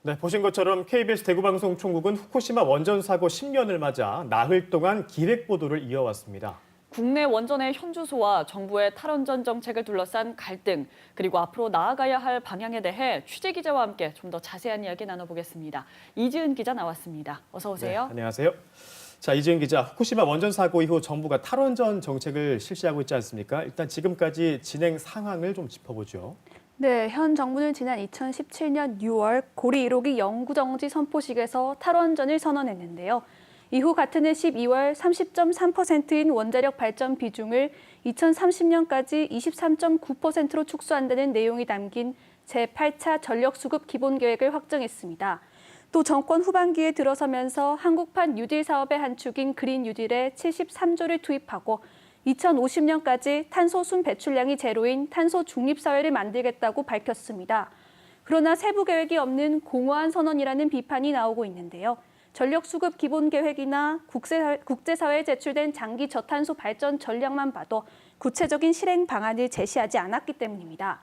네, 보신 것처럼 KBS 대구방송 총국은 후쿠시마 원전 사고 10년을 맞아 나흘 동안 기획 보도를 이어왔습니다. 국내 원전의 현주소와 정부의 탈원전 정책을 둘러싼 갈등, 그리고 앞으로 나아가야 할 방향에 대해 취재 기자와 함께 좀 더 자세한 이야기 나눠보겠습니다. 이지은 기자 나왔습니다. 어서 오세요. 네, 안녕하세요. 자, 이지은 기자, 후쿠시마 원전 사고 이후 정부가 탈원전 정책을 실시하고 있지 않습니까? 일단 지금까지 진행 상황을 좀 짚어보죠. 네, 현 정부는 지난 2017년 6월 고리 1호기 영구정지 선포식에서 탈원전을 선언했는데요. 이후 같은 해 12월 30.3%인 원자력 발전 비중을 2030년까지 23.9%로 축소한다는 내용이 담긴 제8차 전력수급 기본계획을 확정했습니다. 또 정권 후반기에 들어서면서 한국판 뉴딜 사업의 한 축인 그린 뉴딜에 73조를 투입하고 2050년까지 탄소 순 배출량이 제로인 탄소 중립 사회를 만들겠다고 밝혔습니다. 그러나 세부 계획이 없는 공허한 선언이라는 비판이 나오고 있는데요. 전력 수급 기본 계획이나 국제사회에 제출된 장기 저탄소 발전 전략만 봐도 구체적인 실행 방안을 제시하지 않았기 때문입니다.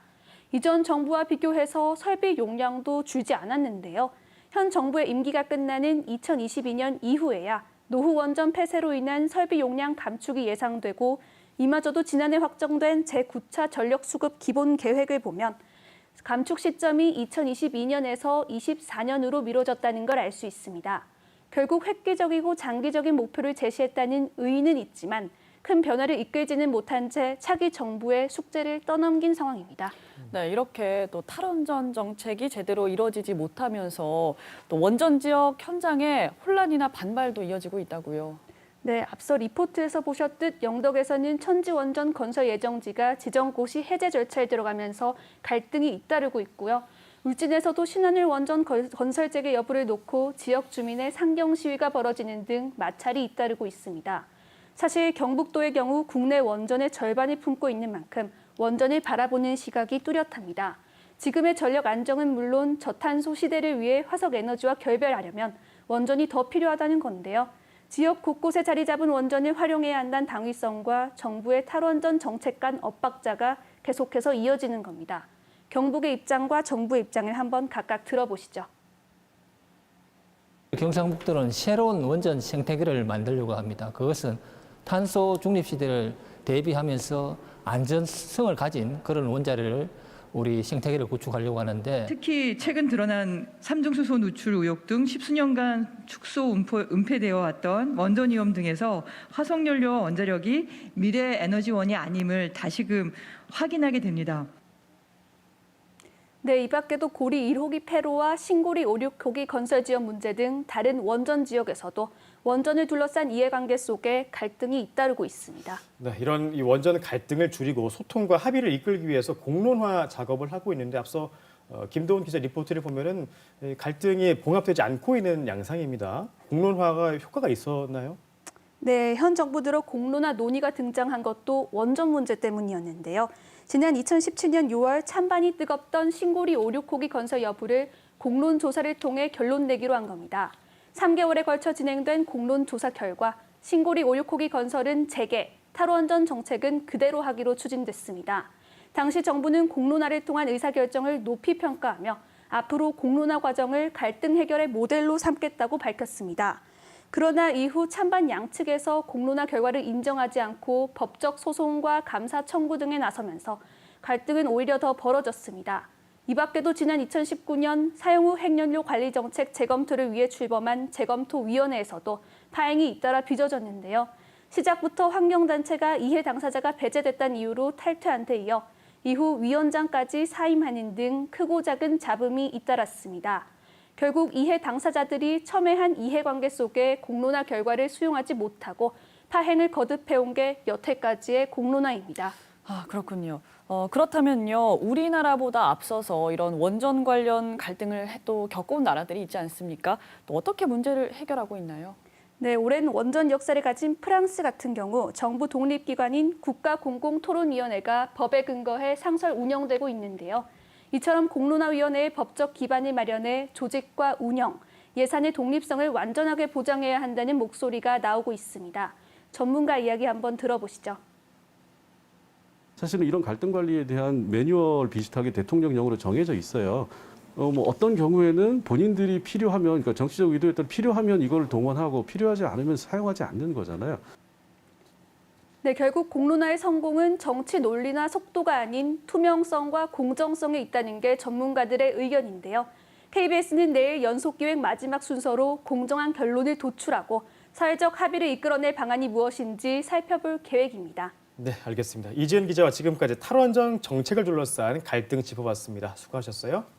이전 정부와 비교해서 설비 용량도 줄지 않았는데요. 현 정부의 임기가 끝나는 2022년 이후에야 노후 원전 폐쇄로 인한 설비 용량 감축이 예상되고 이마저도 지난해 확정된 제9차 전력 수급 기본 계획을 보면 감축 시점이 2022년에서 24년으로 미뤄졌다는 걸 알 수 있습니다. 결국 획기적이고 장기적인 목표를 제시했다는 의의는 있지만 큰 변화를 이끌지는 못한 채 차기 정부의 숙제를 떠넘긴 상황입니다. 네, 이렇게 또 탈원전 정책이 제대로 이루어지지 못하면서 또 원전 지역 현장에 혼란이나 반발도 이어지고 있다고요. 네, 앞서 리포트에서 보셨듯 영덕에서는 천지원전 건설 예정지가 지정고시 해제 절차에 들어가면서 갈등이 잇따르고 있고요. 울진에서도 신한울 원전 건설 재개 여부를 놓고 지역 주민의 상경 시위가 벌어지는 등 마찰이 잇따르고 있습니다. 사실 경북도의 경우 국내 원전의 절반을 품고 있는 만큼 원전을 바라보는 시각이 뚜렷합니다. 지금의 전력 안정은 물론 저탄소 시대를 위해 화석 에너지와 결별하려면 원전이 더 필요하다는 건데요. 지역 곳곳에 자리 잡은 원전을 활용해야 한다는 당위성과 정부의 탈원전 정책 간 엇박자가 계속해서 이어지는 겁니다. 경북의 입장과 정부의 입장을 한번 각각 들어보시죠. 경상북도는 새로운 원전 생태계를 만들려고 합니다. 그것은 탄소 중립 시대를 대비하면서 안전성을 가진 그런 원자력을 우리 생태계를 구축하려고 하는데 특히 최근 드러난 삼중수소 누출 의혹 등 십수년간 축소 은폐되어 왔던 원전 위험 등에서 화석연료 원자력이 미래 에너지원이 아님을 다시금 확인하게 됩니다. 네, 이 밖에도 고리 1호기 폐로와 신고리 5, 6호기 건설 지역 문제 등 다른 원전 지역에서도 원전을 둘러싼 이해관계 속에 갈등이 잇따르고 있습니다. 네, 이런 이 원전 갈등을 줄이고 소통과 합의를 이끌기 위해서 공론화 작업을 하고 있는데 앞서 김도훈 기자 리포트를 보면은 갈등이 봉합되지 않고 있는 양상입니다. 공론화가 효과가 있었나요? 네, 현 정부 들어 공론화 논의가 등장한 것도 원전 문제 때문이었는데요. 지난 2017년 6월 찬반이 뜨겁던 신고리 5, 6호기 건설 여부를 공론 조사를 통해 결론 내기로 한 겁니다. 3개월에 걸쳐 진행된 공론 조사 결과 신고리 5, 6호기 건설은 재개, 탈원전 정책은 그대로 하기로 추진됐습니다. 당시 정부는 공론화를 통한 의사결정을 높이 평가하며 앞으로 공론화 과정을 갈등 해결의 모델로 삼겠다고 밝혔습니다. 그러나 이후 찬반 양측에서 공론화 결과를 인정하지 않고 법적 소송과 감사 청구 등에 나서면서 갈등은 오히려 더 벌어졌습니다. 이 밖에도 지난 2019년 사용 후 핵연료 관리 정책 재검토를 위해 출범한 재검토위원회에서도 파행이 잇따라 빚어졌는데요. 시작부터 환경단체가 이해 당사자가 배제됐다는 이유로 탈퇴한 데 이어 이후 위원장까지 사임하는 등 크고 작은 잡음이 잇따랐습니다. 결국 이해 당사자들이 첨예한 이해관계 속에 공론화 결과를 수용하지 못하고 파행을 거듭해온 게 여태까지의 공론화입니다. 아, 그렇군요. 그렇다면요, 우리나라보다 앞서서 이런 원전 관련 갈등을 또 겪어온 나라들이 있지 않습니까? 또 어떻게 문제를 해결하고 있나요? 네, 오랜 원전 역사를 가진 프랑스 같은 경우 정부 독립기관인 국가공공토론위원회가 법에 근거해 상설 운영되고 있는데요. 이처럼 공론화위원회의 법적 기반을 마련해 조직과 운영, 예산의 독립성을 완전하게 보장해야 한다는 목소리가 나오고 있습니다. 전문가 이야기 한번 들어보시죠. 사실은 이런 갈등 관리에 대한 매뉴얼 비슷하게 대통령령으로 정해져 있어요. 뭐 어떤 경우에는 본인들이 필요하면, 그러니까 정치적 의도에 따라 필요하면 이걸 동원하고 필요하지 않으면 사용하지 않는 거잖아요. 네, 결국 공론화의 성공은 정치 논리나 속도가 아닌 투명성과 공정성에 있다는 게 전문가들의 의견인데요. KBS는 내일 연속기획 마지막 순서로 공정한 결론을 도출하고 사회적 합의를 이끌어낼 방안이 무엇인지 살펴볼 계획입니다. 네, 알겠습니다. 이지은 기자와 지금까지 탈원전 정책을 둘러싼 갈등 짚어봤습니다. 수고하셨어요.